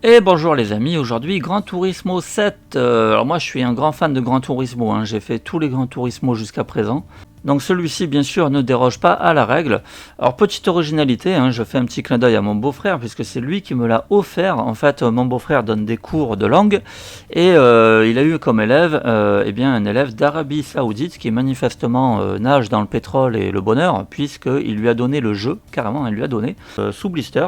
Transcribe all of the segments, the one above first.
Et bonjour les amis, aujourd'hui Gran Turismo 7. Alors moi je suis un grand fan de Gran Turismo, hein. J'ai fait tous les Gran Turismo jusqu'à présent. Donc celui-ci bien sûr ne déroge pas à la règle. Alors petite originalité, hein, je fais un petit clin d'œil à mon beau-frère puisque c'est lui qui me l'a offert. En fait mon beau-frère donne des cours de langue et il a eu comme élève un élève d'Arabie Saoudite qui manifestement nage dans le pétrole et le bonheur puisqu'il lui a donné le jeu, carrément il lui a donné, sous blister.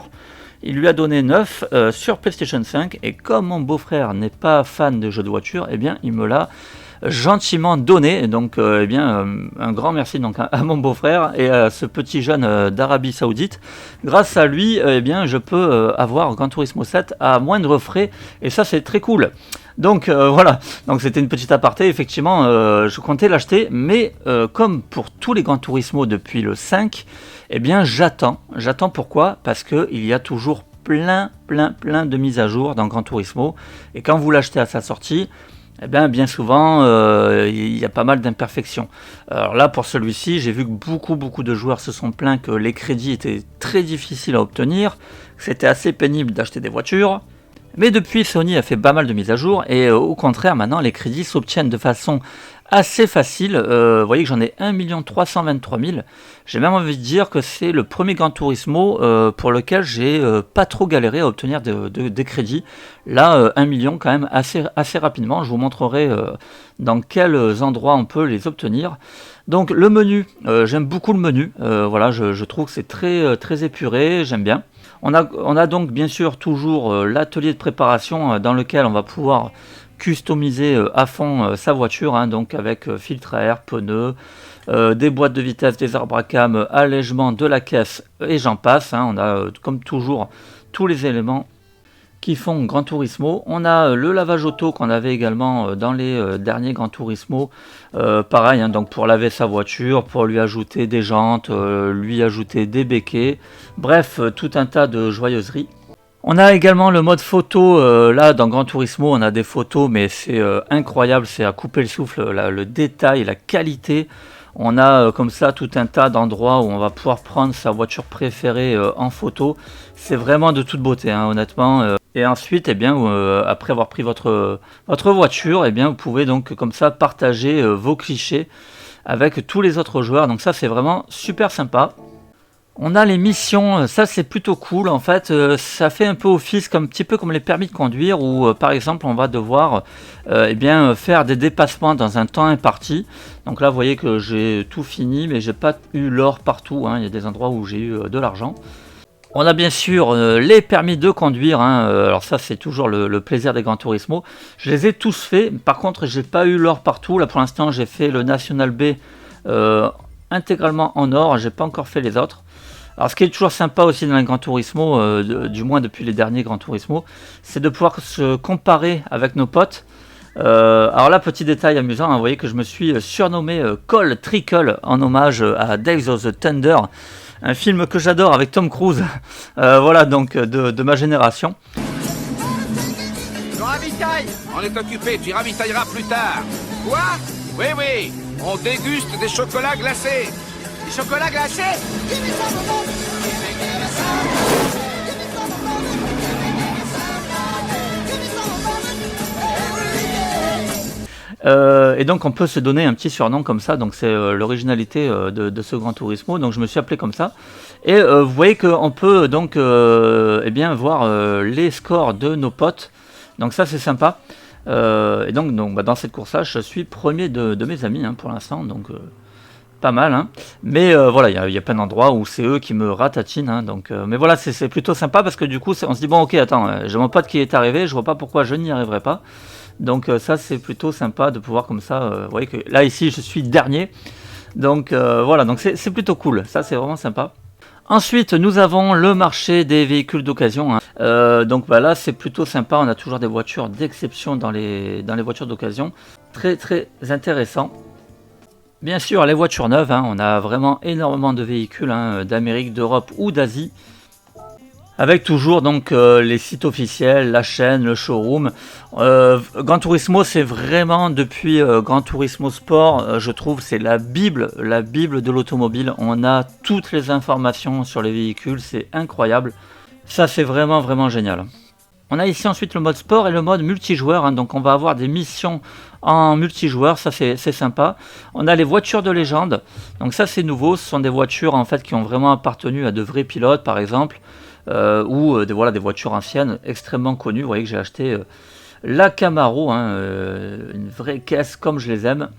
Il lui a donné 9 sur PlayStation 5 et comme mon beau-frère n'est pas fan de jeux de voiture, eh bien il me l'a gentiment donné. Donc un grand merci donc à mon beau-frère et à ce petit jeune d'Arabie Saoudite. Grâce à lui, je peux avoir Gran Turismo 7 à moindre frais et ça c'est très cool. Donc voilà, donc c'était une petite aparté, effectivement je comptais l'acheter, mais comme pour tous les Gran Turismo depuis le 5, eh bien j'attends pourquoi ? Parce qu'il y a toujours plein de mises à jour dans Gran Turismo, et quand vous l'achetez à sa sortie, eh bien souvent il y a pas mal d'imperfections. Alors là pour celui-ci, j'ai vu que beaucoup de joueurs se sont plaints que les crédits étaient très difficiles à obtenir, que c'était assez pénible d'acheter des voitures. Mais depuis, Sony a fait pas mal de mises à jour et au contraire, maintenant, les crédits s'obtiennent de façon assez facile. Vous voyez que j'en ai 1 323 000. J'ai même envie de dire que c'est le premier Gran Turismo pour lequel j'ai pas trop galéré à obtenir des crédits. Là, 1 million quand même assez rapidement. Je vous montrerai dans quels endroits on peut les obtenir. Donc le menu, j'aime beaucoup le menu. Voilà, je trouve que c'est très épuré, j'aime bien. On a donc bien sûr toujours l'atelier de préparation dans lequel on va pouvoir customiser à fond sa voiture, hein, donc avec filtre à air, pneus, des boîtes de vitesse, des arbres à cam, allègement de la caisse et j'en passe. Hein. On a comme toujours tous les éléments qui font Gran Turismo. On a le lavage auto qu'on avait également dans les derniers Gran Turismo. Pareil, hein, donc pour laver sa voiture, pour lui ajouter des jantes, lui ajouter des béquets. Bref, tout un tas de joyeuseries. On a également le mode photo. Là, dans Gran Turismo, on a des photos, mais c'est incroyable. C'est à couper le souffle, le détail, la qualité. On a comme ça tout un tas d'endroits où on va pouvoir prendre sa voiture préférée en photo. C'est vraiment de toute beauté, hein, honnêtement. Et ensuite, après avoir pris votre voiture, vous pouvez donc comme ça partager vos clichés avec tous les autres joueurs. Donc ça, c'est vraiment super sympa. On a les missions, ça c'est plutôt cool. En fait, ça fait un peu office un petit peu comme les permis de conduire où par exemple on va devoir faire des dépassements dans un temps imparti. Donc là vous voyez que j'ai tout fini mais j'ai pas eu l'or partout, hein. Il y a des endroits où j'ai eu de l'argent. On a bien sûr les permis de conduire, hein. Alors ça c'est toujours le plaisir des Gran Turismo. Je les ai tous faits, par contre j'ai pas eu l'or partout. Là pour l'instant j'ai fait le National B intégralement en or, j'ai pas encore fait les autres. Alors ce qui est toujours sympa aussi dans les Gran Turismo, du moins depuis les derniers Gran Turismo, c'est de pouvoir se comparer avec nos potes. Alors là, petit détail amusant, hein, vous voyez que je me suis surnommé Cole Trickle en hommage à Days of the Thunder, un film que j'adore avec Tom Cruise, voilà donc de ma génération. Je ravitaille. On est occupé, tu ravitailleras plus tard. Quoi? Oui, on déguste des chocolats glacés. Des chocolats glacés? Et donc on peut se donner un petit surnom comme ça, donc c'est l'originalité de ce Gran Turismo, donc je me suis appelé comme ça. Et vous voyez qu'on peut donc voir les scores de nos potes, donc ça c'est sympa. Et donc dans cette course-là, je suis premier de mes amis, hein, pour l'instant, donc pas mal, hein. Mais voilà, il y a plein d'endroits où c'est eux qui me ratatinent, hein, donc mais voilà, c'est plutôt sympa parce que du coup on se dit bon ok, attends, j'ai mon pote qui est arrivé, je vois pas pourquoi je n'y arriverai pas. Donc ça c'est plutôt sympa de pouvoir comme ça, vous voyez que là ici je suis dernier, donc voilà, donc c'est plutôt cool, ça c'est vraiment sympa. Ensuite nous avons le marché des véhicules d'occasion, hein. Donc là c'est plutôt sympa, on a toujours des voitures d'exception dans les voitures d'occasion, très intéressant. Bien sûr les voitures neuves, hein, on a vraiment énormément de véhicules, hein, d'Amérique, d'Europe ou d'Asie. Avec toujours donc les sites officiels, la chaîne, le showroom. Gran Turismo, c'est vraiment depuis Gran Turismo Sport, je trouve c'est la bible de l'automobile. On a toutes les informations sur les véhicules, c'est incroyable. Ça c'est vraiment génial. On a ici ensuite le mode sport et le mode multijoueur, hein, donc on va avoir des missions en multijoueur, ça c'est sympa. On a les voitures de légende, donc ça c'est nouveau, ce sont des voitures en fait qui ont vraiment appartenu à de vrais pilotes par exemple. Ou des voitures anciennes extrêmement connues. Vous voyez que j'ai acheté la Camaro, hein, une vraie caisse comme je les aime.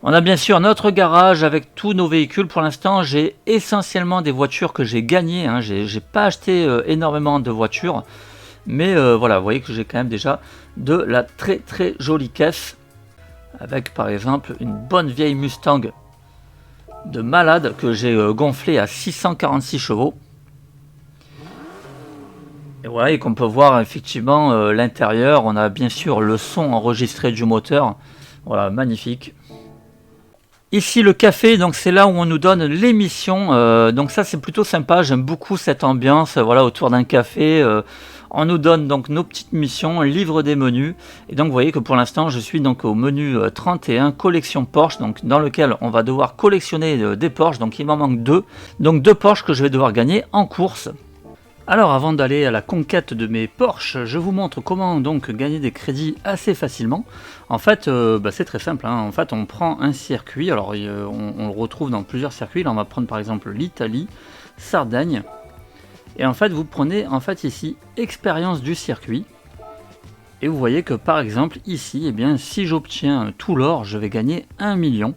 On a bien sûr notre garage avec tous nos véhicules. Pour l'instant, j'ai essentiellement des voitures que j'ai gagnées, hein. J'ai pas acheté énormément de voitures, mais voilà, vous voyez que j'ai quand même déjà de la très jolie caisse, avec par exemple une bonne vieille Mustang de malade que j'ai gonflée à 646 chevaux. Et voilà, et qu'on peut voir effectivement l'intérieur. On a bien sûr le son enregistré du moteur. Voilà, magnifique. Ici le café, donc c'est là où on nous donne l'émission. Donc ça c'est plutôt sympa. J'aime beaucoup cette ambiance. Voilà, autour d'un café. On nous donne donc nos petites missions, livre des menus. Et donc vous voyez que pour l'instant je suis donc au menu 31, collection Porsche, donc dans lequel on va devoir collectionner des Porsche. Donc il m'en manque 2. Donc 2 Porsche que je vais devoir gagner en course. Alors avant d'aller à la conquête de mes Porsche, je vous montre comment donc gagner des crédits assez facilement. En fait, c'est très simple, hein. En fait, on prend un circuit, alors on le retrouve dans plusieurs circuits. Là, on va prendre par exemple l'Italie, Sardaigne. Et en fait, vous prenez en fait ici expérience du circuit. Et vous voyez que par exemple ici, eh bien, si j'obtiens tout l'or, je vais gagner 1 million.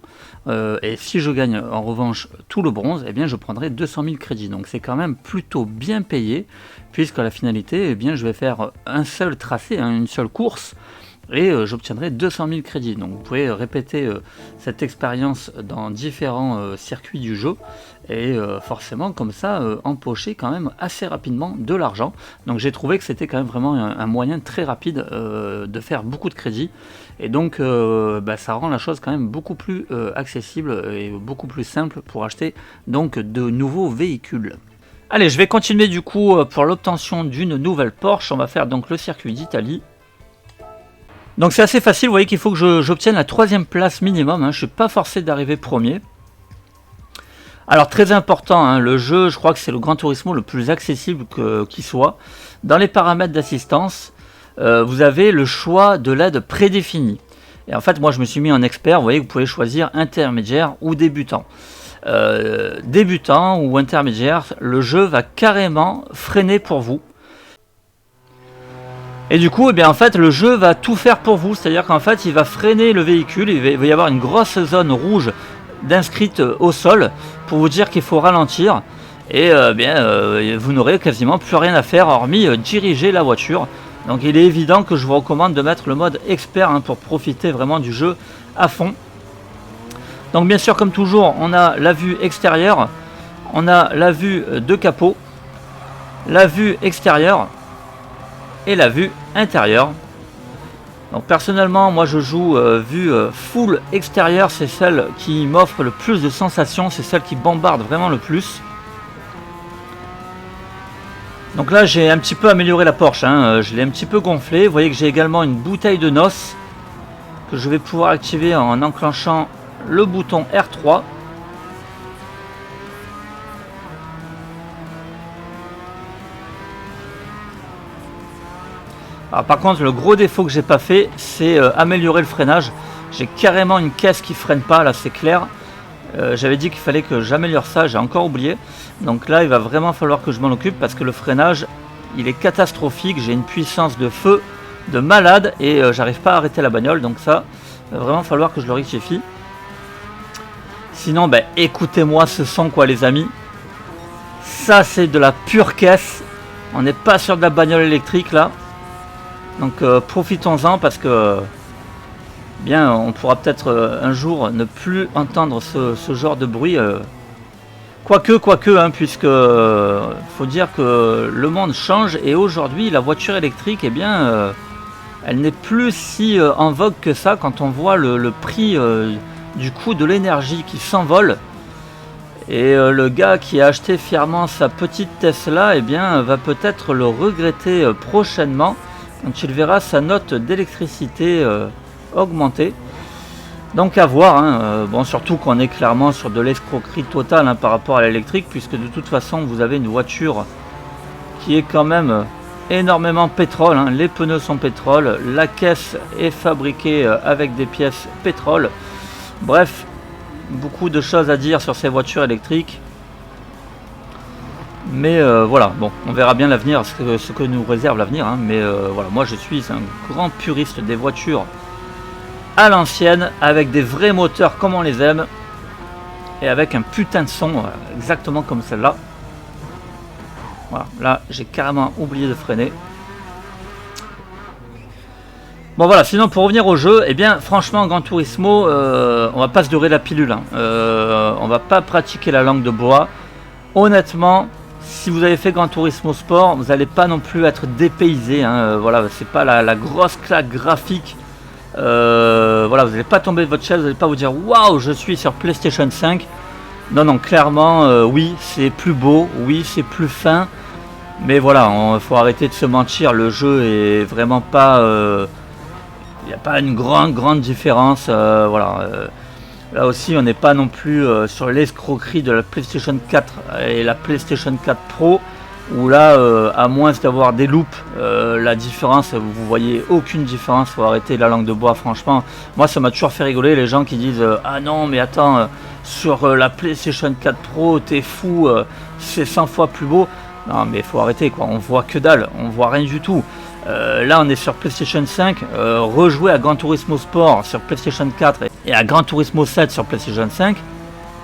Et si je gagne en revanche tout le bronze, eh bien, je prendrai 200 000 crédits. Donc c'est quand même plutôt bien payé, puisqu'à la finalité, eh bien, je vais faire un seul tracé, hein, une seule course, et j'obtiendrai 200 000 crédits. Donc vous pouvez répéter cette expérience dans différents circuits du jeu, et forcément comme ça empocher quand même assez rapidement de l'argent. Donc j'ai trouvé que c'était quand même vraiment un moyen très rapide de faire beaucoup de crédits, et donc ça rend la chose quand même beaucoup plus accessible et beaucoup plus simple pour acheter donc de nouveaux véhicules. Allez, je vais continuer du coup pour l'obtention d'une nouvelle Porsche. On va faire donc le circuit d'Italie. Donc c'est assez facile, vous voyez qu'il faut que j'obtienne la 3e place minimum, hein. Je ne suis pas forcé d'arriver premier. Alors très important, hein, le jeu, je crois que c'est le Gran Turismo le plus accessible qui soit. Dans les paramètres d'assistance, vous avez le choix de l'aide prédéfinie. Et en fait moi je me suis mis en expert, vous voyez que vous pouvez choisir intermédiaire ou débutant. Débutant ou intermédiaire, le jeu va carrément freiner pour vous. Et du coup, eh bien, en fait, le jeu va tout faire pour vous. C'est-à-dire qu'en fait, il va freiner le véhicule. Il va y avoir une grosse zone rouge d'inscrite au sol pour vous dire qu'il faut ralentir. Et vous n'aurez quasiment plus rien à faire hormis diriger la voiture. Donc il est évident que je vous recommande de mettre le mode expert, hein, pour profiter vraiment du jeu à fond. Donc bien sûr, comme toujours, on a la vue extérieure. On a la vue de capot. La vue extérieure. Et la vue intérieure. Donc personnellement moi je joue vue full extérieure, c'est celle qui m'offre le plus de sensations, c'est celle qui bombarde vraiment le plus. Donc là j'ai un petit peu amélioré la Porsche, hein, je l'ai un petit peu gonflé. Vous voyez que j'ai également une bouteille de noces que je vais pouvoir activer en enclenchant le bouton R3. Alors, par contre, le gros défaut que j'ai pas fait, c'est améliorer le freinage. J'ai carrément une caisse qui freine pas, là c'est clair. J'avais dit qu'il fallait que j'améliore ça, j'ai encore oublié. Donc là il va vraiment falloir que je m'en occupe, parce que le freinage il est catastrophique. J'ai une puissance de feu de malade et j'arrive pas à arrêter la bagnole. Donc ça, il va vraiment falloir que je le rectifie. Sinon, écoutez-moi ce son quoi les amis. Ça c'est de la pure caisse. On n'est pas sur de la bagnole électrique là. Donc profitons-en, parce que bien on pourra peut-être un jour ne plus entendre ce genre de bruit. Quoique, hein, puisque faut dire que le monde change et aujourd'hui la voiture électrique, eh bien, elle n'est plus si en vogue que ça quand on voit le prix du coût de l'énergie qui s'envole. Et le gars qui a acheté fièrement sa petite Tesla, eh bien, va peut-être le regretter prochainement quand il verra sa note d'électricité augmenter. Donc à voir, hein. Bon, surtout qu'on est clairement sur de l'escroquerie totale hein, par rapport à l'électrique, puisque de toute façon vous avez une voiture qui est quand même énormément pétrole, hein. Les pneus sont pétrole, la caisse est fabriquée avec des pièces pétrole. Bref, beaucoup de choses à dire sur ces voitures électriques. Mais voilà, bon, on verra bien l'avenir, ce que nous réserve l'avenir, hein. Mais voilà, moi je suis un grand puriste des voitures à l'ancienne, avec des vrais moteurs comme on les aime, et avec un putain de son exactement comme celle-là. Voilà, là j'ai carrément oublié de freiner. Bon voilà, sinon pour revenir au jeu, eh bien franchement Gran Turismo, on va pas se dorer la pilule, hein. On va pas pratiquer la langue de bois. Honnêtement, si vous avez fait Gran Turismo Sport, vous n'allez pas non plus être dépaysé, hein. Voilà, c'est pas la grosse claque graphique. Voilà, vous n'allez pas tomber de votre chaise, vous n'allez pas vous dire waouh, je suis sur PlayStation 5. Non, non, clairement, oui, c'est plus beau, oui, c'est plus fin, mais voilà, il faut arrêter de se mentir. Le jeu est vraiment pas, il n'y a pas une grande différence. Voilà, là aussi, on n'est pas non plus sur l'escroquerie de la PlayStation 4 et la PlayStation 4 Pro. Où là, à moins d'avoir des loupes, la différence, vous voyez aucune différence. Faut arrêter la langue de bois, franchement. Moi, ça m'a toujours fait rigoler les gens qui disent ah non, mais attends, sur la PlayStation 4 Pro, t'es fou, c'est 100 fois plus beau. Non, mais faut arrêter quoi. On voit que dalle, on voit rien du tout. Là, on est sur PlayStation 5. Rejouer à Gran Turismo Sport sur PlayStation 4 et à Gran Turismo 7 sur PlayStation 5.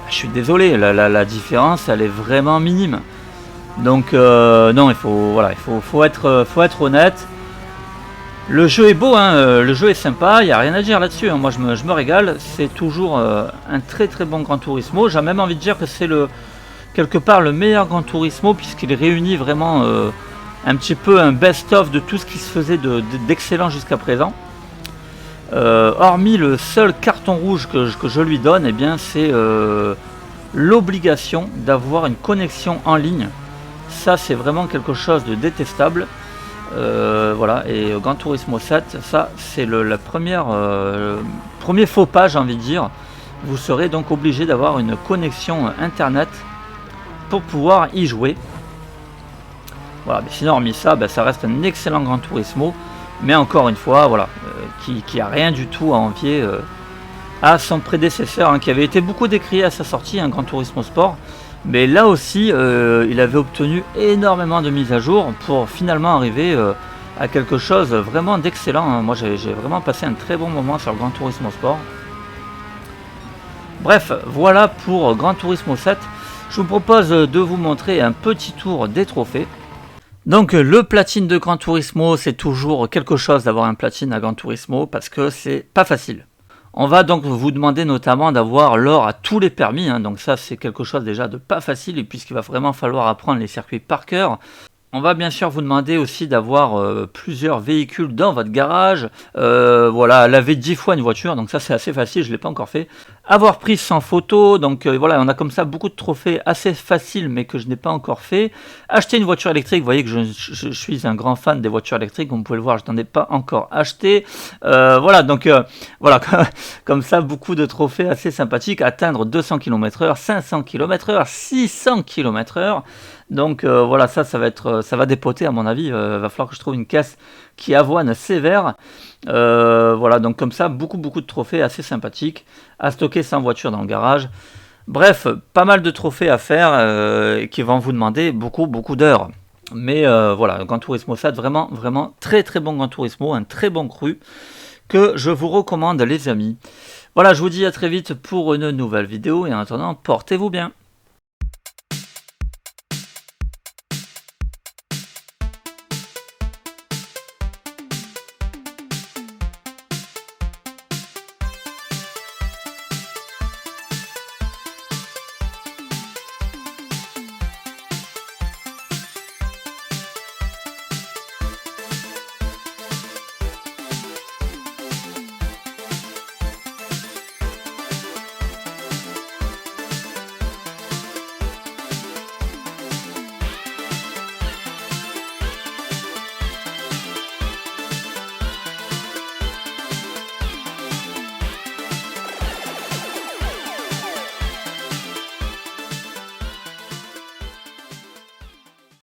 Je suis désolé, la différence, elle est vraiment minime. Donc non, il faut être honnête. Le jeu est beau, hein, le jeu est sympa, il n'y a rien à dire là-dessus, hein. Moi je me régale, c'est toujours un très bon Gran Turismo. J'ai même envie de dire que c'est quelque part le meilleur Gran Turismo, puisqu'il réunit vraiment un petit peu un best-of de tout ce qui se faisait d'excellent jusqu'à présent. Hormis le seul carton rouge que je lui donne, eh bien c'est l'obligation d'avoir une connexion en ligne. Ça c'est vraiment quelque chose de détestable. Voilà, et Gran Turismo 7, ça c'est le premier faux pas, j'ai envie de dire. Vous serez donc obligé d'avoir une connexion internet pour pouvoir y jouer. Voilà, mais sinon hormis ça, ça reste un excellent Gran Turismo, mais encore une fois, voilà, qui a rien du tout à envier à son prédécesseur, hein, qui avait été beaucoup décrié à sa sortie, Gran Turismo Sport. Mais là aussi, il avait obtenu énormément de mises à jour pour finalement arriver à quelque chose vraiment d'excellent, hein. Moi, j'ai vraiment passé un très bon moment sur Gran Turismo Sport. Bref, voilà pour Gran Turismo 7. Je vous propose de vous montrer un petit tour des trophées. Donc le platine de Gran Turismo, c'est toujours quelque chose d'avoir un platine à Gran Turismo parce que c'est pas facile. On va donc vous demander notamment d'avoir l'or à tous les permis, hein. Donc ça c'est quelque chose déjà de pas facile, et puisqu'il va vraiment falloir apprendre les circuits par cœur. On va bien sûr vous demander aussi d'avoir plusieurs véhicules dans votre garage. Voilà, laver 10 fois une voiture, donc ça c'est assez facile, je ne l'ai pas encore fait. Avoir pris 100 photos, donc voilà, on a comme ça beaucoup de trophées assez faciles mais que je n'ai pas encore fait. Acheter une voiture électrique, vous voyez que je suis un grand fan des voitures électriques, comme vous pouvez le voir, je n'en ai pas encore acheté. Voilà, donc voilà, comme ça beaucoup de trophées assez sympathiques. Atteindre 200 km/h, 500 km/h, 600 km/h. Donc voilà, ça va dépoter à mon avis. Va falloir que je trouve une caisse qui avoine sévère. Voilà, donc comme ça, beaucoup de trophées assez sympathiques à stocker sans voiture dans le garage. Bref, pas mal de trophées à faire qui vont vous demander beaucoup d'heures. Mais voilà, Gran Turismo 7, vraiment très bon Gran Turismo, un très bon cru que je vous recommande les amis. Voilà, je vous dis à très vite pour une nouvelle vidéo et en attendant, portez-vous bien.